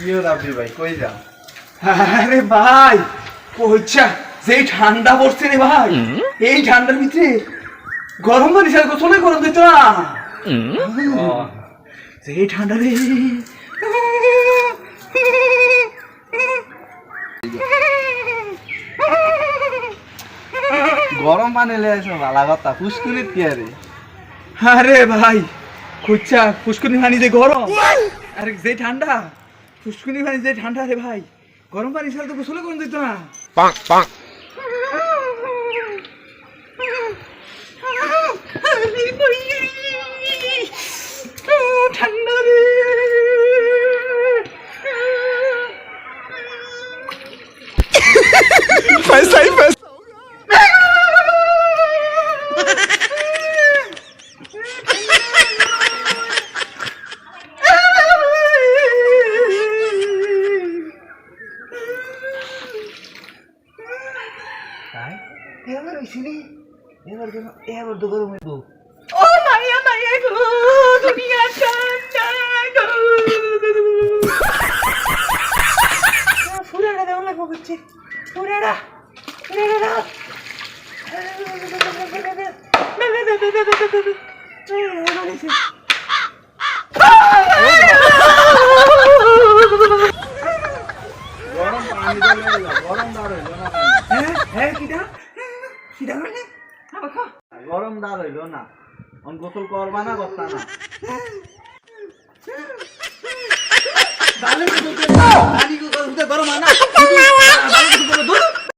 ইয়ে রাব্বি ভাই কই যাও? আরে ভাই কইছা যে ঠান্ডা পড়ছে রে ভাই, এই ঠান্ডার ভিতরে গরম পানি ছাড়া গোসলে গরম দিত না। যে ঠান্ডা রে গরম পানি লে আইছো ভালো কথা, পুষ্কুনিত কি আরে? আরে ভাই কইছা ফুসকুনি পানি যে গরম আর যে ঠান্ডা, ফুসকুনি পানি যে ঠান্ডা রে ভাই, গরম পানি ছাড়া তো গোসলে গরম দিত না। ঠান্ডা রে এবার হইছিলি এবার তো গরম হইব। ও মায়া মায়া গো দুনিয়া ঠান্ডা গো। ফুরাটা দেওয়া লাগবো হচ্ছে, ফুরাটা ফুরাটা গরম পানি দিলে গরম দাঁড় হইল না। হ্যাঁ কিটা কিটা মানে আবার খা গরম দাঁড় হইল না, অন গোসল করবা না করতা না। গরম আনা